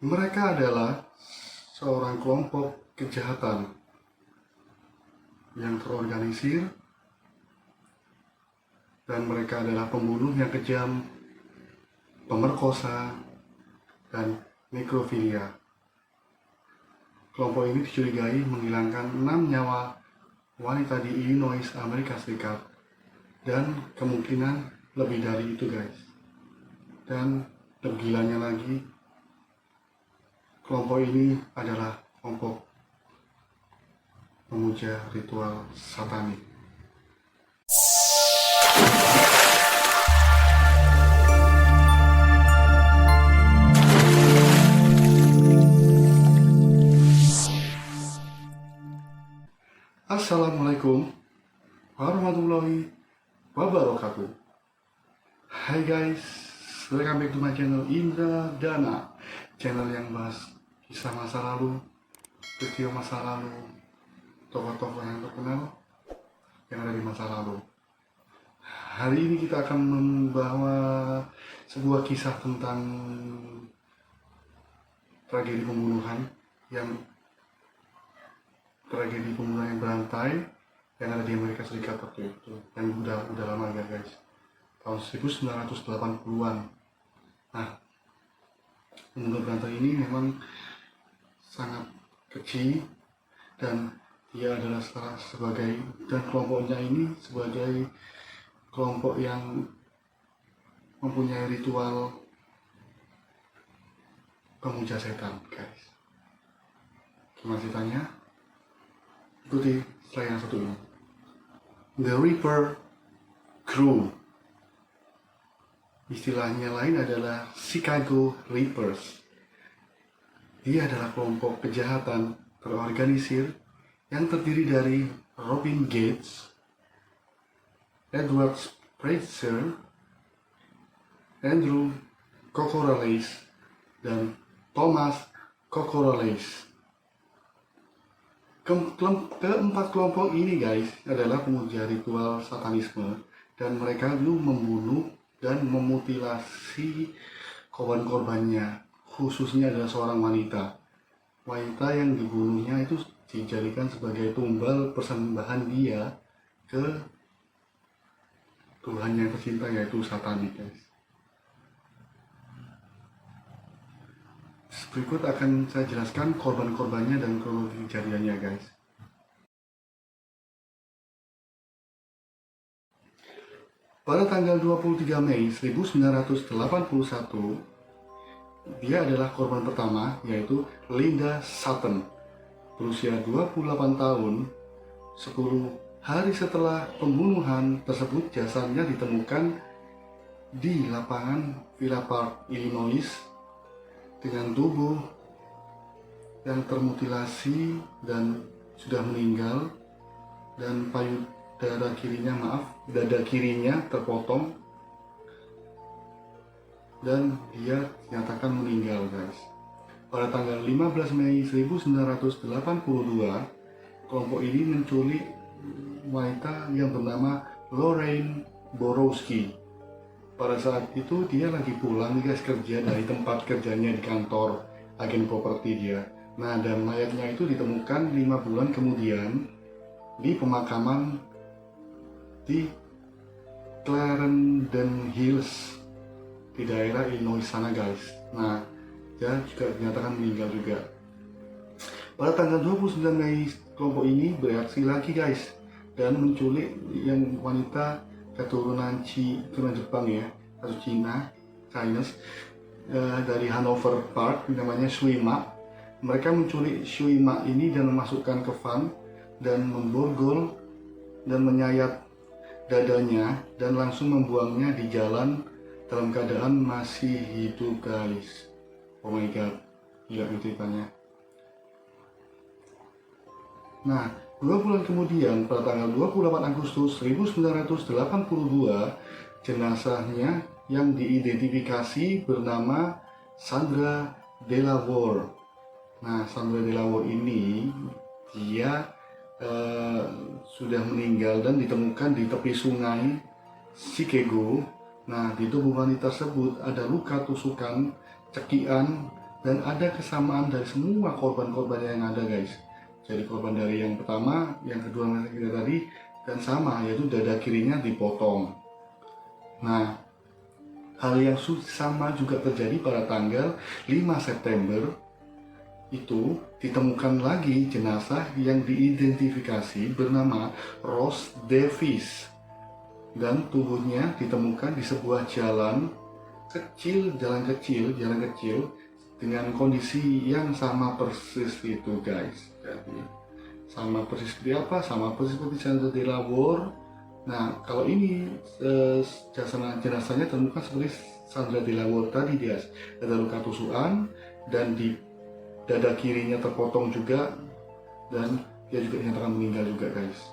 Mereka adalah seorang kelompok kejahatan yang terorganisir, dan mereka adalah pembunuh yang kejam, pemerkosa, dan nekrofilia. Kelompok ini dicurigai menghilangkan 6 nyawa wanita di Illinois, Amerika Serikat, dan kemungkinan lebih dari itu, guys. Dan tergilanya lagi, kelompok ini adalah kelompok pemuja ritual satanik. Assalamualaikum warahmatullahi wabarakatuh. Hai guys, welcome back to my channel Indra Dana, channel yang bahas kisah masa lalu, peristiwa masa lalu, tokoh-tokoh yang terkenal yang ada di masa lalu. Hari ini kita akan membawa sebuah kisah tentang tragedi pembunuhan yang berantai yang ada di Amerika Serikat waktu itu, yang udah lama ya guys, tahun 1980-an. Nah, pembunuhan berantai ini memang sangat kecil, dan dia adalah sebagai, dan kelompoknya ini sebagai kelompok yang mempunyai ritual pemuja setan, guys. Gimana ceritanya? Ikuti slide yang satu ini. The Reaper Crew, istilahnya lain adalah Chicago Reapers. Dia adalah kelompok kejahatan terorganisir yang terdiri dari Robin Gates, Edward Spritzer, Andrew Kokoraleis, dan Thomas Kokoraleis. Keempat kelompok ini guys adalah pemuja ritual satanisme, dan mereka dulu membunuh dan memutilasi korban-korbannya, khususnya adalah seorang wanita. Wanita yang dibunuhnya itu dijadikan sebagai tumbal persembahan dia ke Tuhan yang tercinta, yaitu satanik, guys. Berikut akan saya jelaskan korban-korbannya dan kronologi kejadiannya, guys. Pada tanggal 23 Mei 1981, dia adalah korban pertama, yaitu Linda Sutton, berusia 28 tahun. 10 hari setelah pembunuhan tersebut, jasadnya ditemukan di lapangan Villa Park, Illinois, dengan tubuh yang termutilasi dan sudah meninggal, dan dada kirinya terpotong, dan dia dinyatakan meninggal, guys. Pada tanggal 15 Mei 1982, kelompok ini menculik wanita yang bernama Lorraine Borowski. Pada saat itu dia lagi pulang guys, kerja dari tempat kerjanya di kantor agen properti dia. Nah, dan mayatnya itu ditemukan 5 bulan kemudian di pemakaman di Clarendon Hills di daerah Illinois sana, guys. Nah, dia juga dinyatakan meninggal juga. Pada tanggal 29 Mei, kelompok ini bereaksi lagi, guys, dan menculik yang wanita keturunan Jepang ya, atau Chinese, dari Hanover Park, namanya Shuima. Mereka menculik Shuima ini dan memasukkan ke van dan memborgol dan menyayat dadanya dan langsung membuangnya di jalan dalam keadaan masih hidup, guys. Oh my god, gila ceritanya. Nah, 2 bulan kemudian, pada tanggal 28 Agustus 1982, jenazahnya yang diidentifikasi bernama Sandra Delaware. Nah, Sandra Delaware ini dia sudah meninggal dan ditemukan di tepi sungai Chicago. Nah, di tubuh wanita tersebut ada luka tusukan, cekian, dan ada kesamaan dari semua korban-korban yang ada guys. Jadi korban dari yang pertama, yang kedua kita tadi, dan sama, yaitu dada kirinya dipotong. Nah, hal yang sama juga terjadi pada tanggal 5 September. Itu ditemukan lagi jenazah yang diidentifikasi bernama Rose Davis, dan tubuhnya ditemukan di sebuah jalan kecil dengan kondisi yang sama persis itu guys. Jadi sama persis seperti apa? Sama persis seperti Sandra Delaware. Nah, kalau ini jenazahnya ditemukan seperti Sandra Delaware tadi guys. Ada luka tusukan dan di dada kirinya terpotong juga, dan dia juga dinyatakan meninggal juga guys.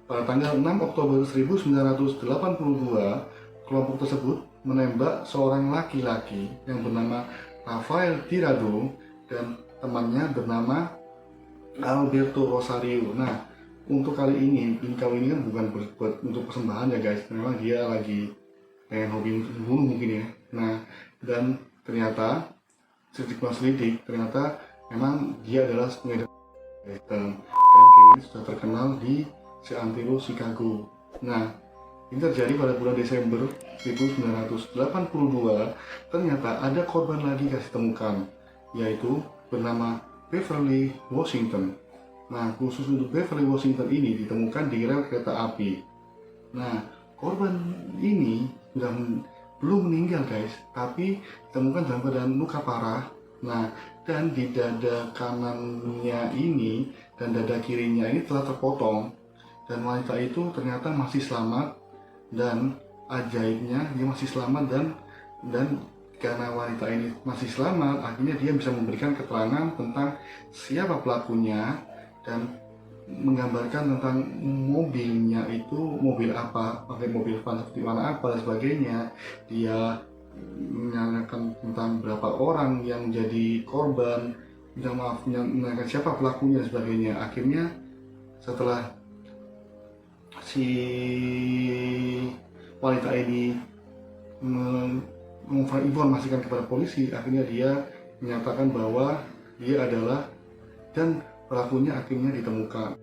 Pada tanggal 6 Oktober 1982, kelompok tersebut menembak seorang laki-laki yang bernama Rafael Tirado dan temannya bernama Alberto Rosario. Nah, untuk kali ini kan bukan buat untuk persembahan ya guys, memang dia lagi pengen hobi membunuh mungkin ya. Nah, dan ternyata selidik ternyata memang dia adalah pengedar dan ini sudah terkenal di Antero, Chicago. Nah, ini terjadi pada bulan Desember 1982. Ternyata ada korban lagi kasih temukan, yaitu bernama Beverly Washington. Nah, khusus untuk Beverly Washington ini ditemukan di rel kereta api. Nah, korban ini sudah belum meninggal guys, tapi ditemukan dalam keadaan luka parah. Nah, dan di dada kanannya ini dan dada kirinya ini telah terpotong, dan wanita itu ternyata masih selamat, dan ajaibnya dia masih selamat, dan karena wanita ini masih selamat, akhirnya dia bisa memberikan keterangan tentang siapa pelakunya dan menggambarkan tentang mobilnya itu mobil apa, pakai mobil van seperti warna apa dan sebagainya. Dia menanyakan tentang berapa orang yang jadi korban, menanyakan siapa pelakunya dan sebagainya. Akhirnya setelah si wanita ini menginformasikan kepada polisi, akhirnya dia menyatakan bahwa dia adalah, dan pelakunya akhirnya ditemukan.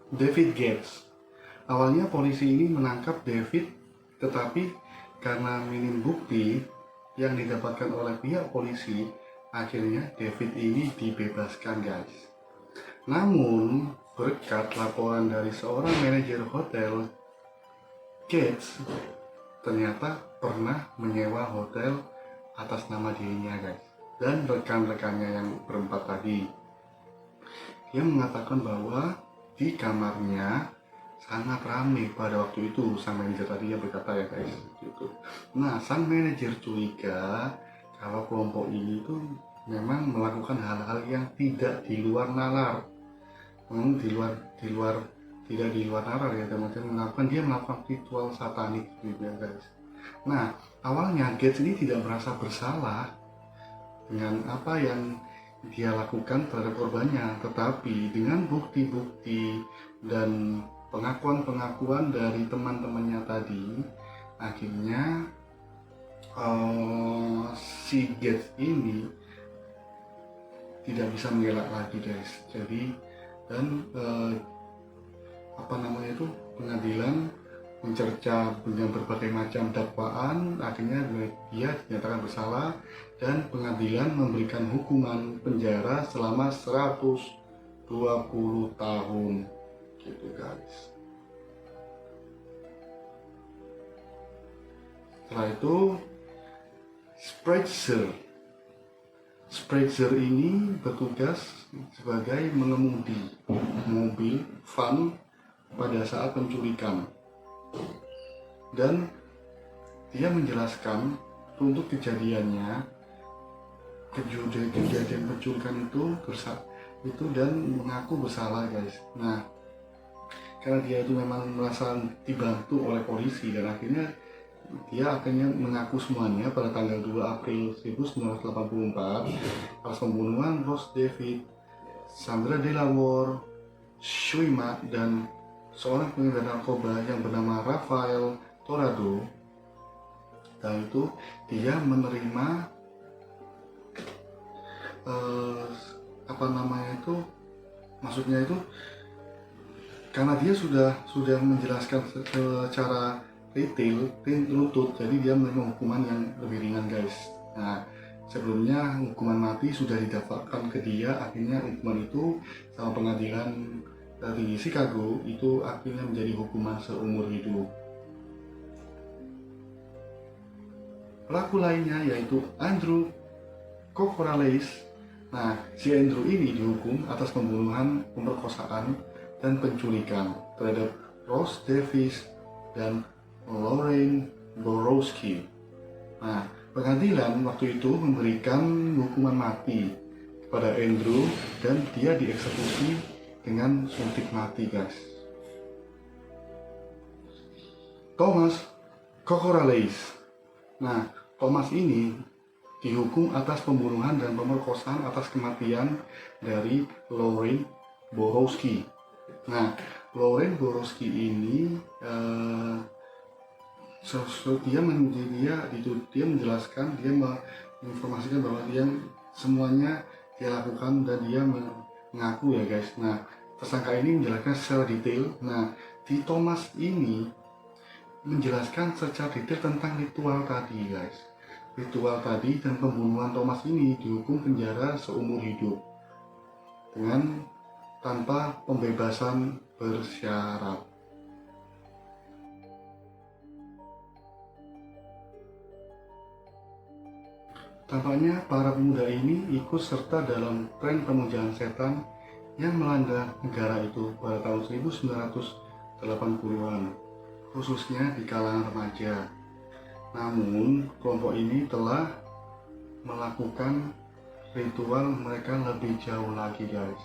David Gates. Awalnya polisi ini menangkap David, tetapi karena minim bukti yang didapatkan oleh pihak polisi, akhirnya David ini dibebaskan guys. Namun berkat laporan dari seorang manajer hotel, Gates ternyata pernah menyewa hotel atas nama dirinya guys, dan rekan-rekannya yang berempat tadi. Dia mengatakan bahwa di kamarnya sangat ramai pada waktu itu. Sang manajer tadi yang berkata ya guys gitu. Nah, sang manajer curiga kalau kelompok ini tuh memang melakukan hal-hal yang tidak di luar nalar, tidak di luar nalar ya teman-teman. Dia melakukan ritual satanik gitu ya guys. Nah, awalnya Gates ini tidak merasa bersalah dengan apa yang dia lakukan terhadap korbannya, tetapi dengan bukti-bukti dan pengakuan-pengakuan dari teman-temannya tadi, akhirnya si Gates ini tidak bisa mengelak lagi guys. Jadi dan pengadilan mencerca dengan berbagai macam dakwaan, akhirnya dia dinyatakan bersalah dan pengadilan memberikan hukuman penjara selama 120 tahun gitu guys. Setelah itu Spritzer ini bertugas sebagai mengemudi mobil van pada saat penculikan, dan dia menjelaskan untuk kejadian penculikan itu dan mengaku bersalah guys. Nah, karena dia itu memang merasa dibantu oleh polisi, dan akhirnya dia akhirnya mengaku semuanya pada tanggal 2 April 1984 atas pembunuhan Rose David Sandra Delaware, Shuima, dan seorang pengedar narkoba yang bernama Rafael Torado. Dan itu dia menerima maksudnya itu karena dia sudah menjelaskan secara detail runtut, jadi dia menerima hukuman yang lebih ringan guys. Nah, sebelumnya hukuman mati sudah didapatkan ke dia, akhirnya hukuman itu sama pengadilan tinggi Chicago itu akhirnya menjadi hukuman seumur hidup. Pelaku lainnya yaitu Andrew Kokoraleis. Nah, si Andrew ini dihukum atas pembunuhan, pemerkosaan, dan penculikan terhadap Ross Davis dan Lorraine Borowski. Nah, pengadilan waktu itu memberikan hukuman mati kepada Andrew dan dia dieksekusi dengan suntik mati guys. Thomas Kokoraleis. Nah, Thomas ini dihukum atas pembunuhan dan pemerkosaan atas kematian dari Lorraine Borowski. Nah, Lorraine Borowski ini dia menjelaskan, dia menginformasikan bahwa dia semuanya dia lakukan dan dia mengaku ya guys. Nah, tersangka ini menjelaskan secara detail. Nah, di Thomas ini menjelaskan secara detail tentang ritual tadi guys. Ritual tadi dan pembunuhan Thomas ini dihukum penjara seumur hidup dengan tanpa pembebasan bersyarat. Tampaknya para pemuda ini ikut serta dalam tren pemujaan setan yang melanda negara itu pada tahun 1980-an, khususnya di kalangan remaja. Namun, kelompok ini telah melakukan ritual mereka lebih jauh lagi guys.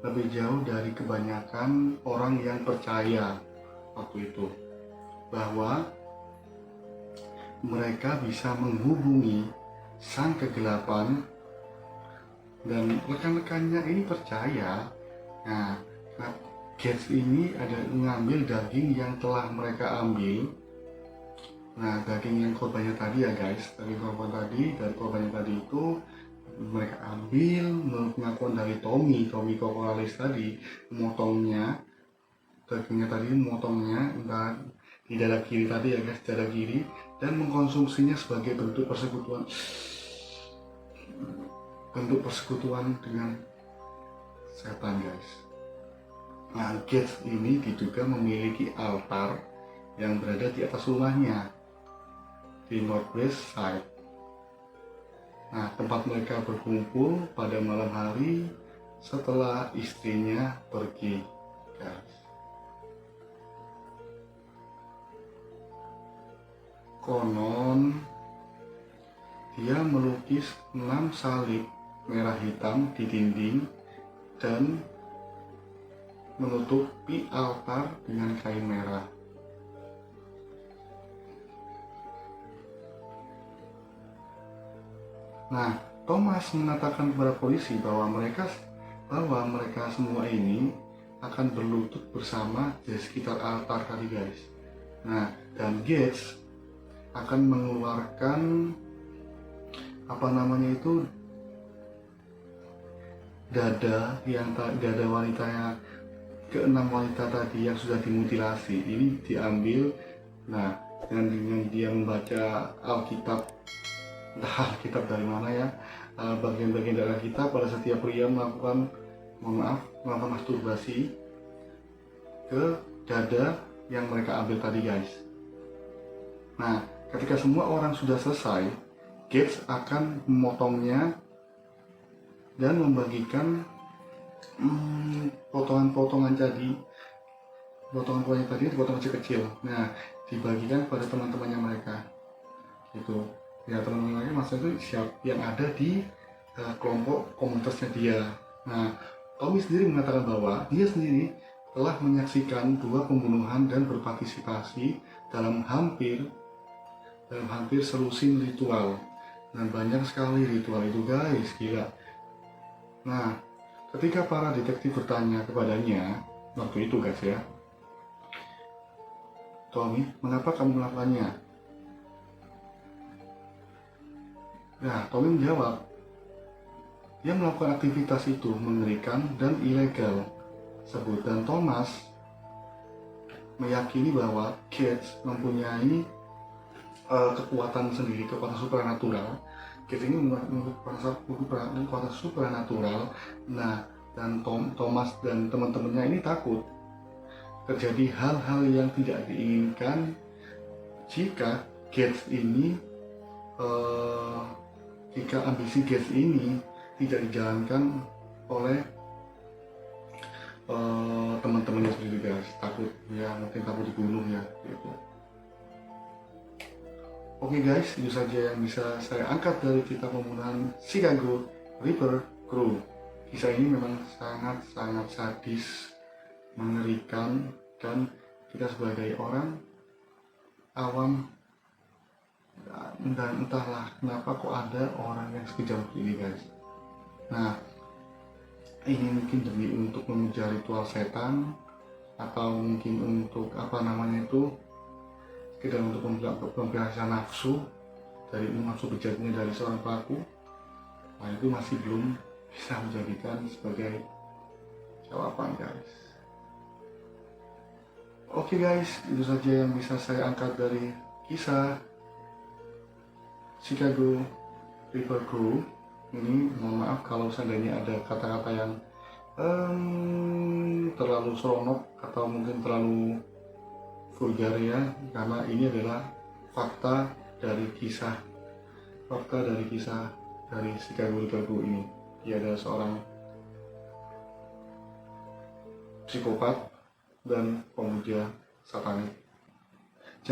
Lebih jauh dari kebanyakan orang yang percaya waktu itu. Bahwa mereka bisa menghubungi sang kegelapan dan rekan-rekannya ini percaya. Nah, Gates ini ada mengambil daging yang telah mereka ambil. Nah, daging yang korbannya tadi ya guys, dari korbannya tadi itu mereka ambil menurut pengakuan dari Tommy Kokoraleis tadi, memotongnya, dagingnya tadi memotongnya di dada kiri tadi ya guys, dada kiri, dan mengkonsumsinya sebagai bentuk persekutuan dengan setan guys. Nah, Gates ini diduga memiliki altar yang berada di atas rumahnya di Northwest Side. Nah, tempat mereka berkumpul pada malam hari setelah istrinya pergi, guys. Konon dia melukis 6 salib merah hitam di dinding dan menutupi altar dengan kain merah. Nah, Thomas mengatakan kepada polisi bahwa mereka semua ini akan berlutut bersama di sekitar altar tadi guys. Nah, dan Gates akan mengeluarkan dada wanitanya, keenam wanita tadi yang sudah dimutilasi ini diambil. Nah, dengan dia membaca Alkitab, entah Alkitab dari mana ya, bagian-bagian dari Alkitab, pada setiap pria melakukan masturbasi ke dada yang mereka ambil tadi guys. Nah, ketika semua orang sudah selesai, Gates akan memotongnya dan membagikan potongan-potongan tadi, potongan dipotong kecil-kecil. Nah, dibagikan kepada teman-temannya mereka gitu ya. Teman-temannya maksudnya itu yang ada di kelompok komunitasnya dia. Nah, Tommy sendiri mengatakan bahwa dia sendiri telah menyaksikan 2 pembunuhan dan berpartisipasi dalam hampir selusin ritual, dan banyak sekali ritual itu guys, gila. Nah, Ketika para detektif bertanya kepadanya waktu itu guys ya, Tommy, mengapa kamu melakukannya? Nah, Tommy menjawab, dia melakukan aktivitas itu mengerikan dan ilegal. Sebutan Thomas meyakini bahwa Gates mempunyai kekuatan sendiri, kekuatan supranatural. Gates ini memiliki kekuatan supranatural. Nah, dan Thomas dan teman-temannya ini takut terjadi hal-hal yang tidak diinginkan jika Gates ini jika ambisi Gates ini tidak dijalankan oleh teman-temannya sendiri guys. Takut ya, mungkin takut dibunuh ya gitu. Oke guys, itu saja yang bisa saya angkat dari cerita pembunuhan Chicago Ripper Crew. Kisah ini memang sangat-sangat sadis, mengerikan, dan kita sebagai orang awam dan entahlah kenapa kok ada orang yang sekejam ini guys. Nah, ini mungkin demi untuk mengejar ritual setan, atau mungkin untuk apa namanya itu, sekedar untuk melampiaskan nafsu bejatnya dari seorang pelaku. Nah, itu masih belum bisa menjadikan sebagai jawaban guys. Oke guys, itu saja yang bisa saya angkat dari kisah Chicago Ripper Crew ini. Mohon maaf kalau seandainya ada kata-kata yang terlalu seronok atau mungkin terlalu vulgar ya, karena ini adalah fakta dari kisah dari Chicago Ripper Crew ini. Dia adalah seorang psikopat dan pemuja satanik.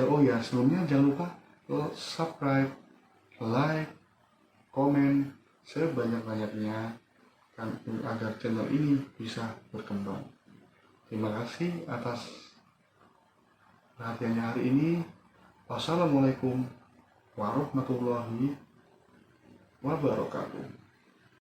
Oh ya, sebelumnya jangan lupa subscribe, like, komen sebanyak-banyaknya kan, agar channel ini bisa berkembang. Terima kasih atas perhatiannya hari ini. Wassalamualaikum warahmatullahi wabarakatuh.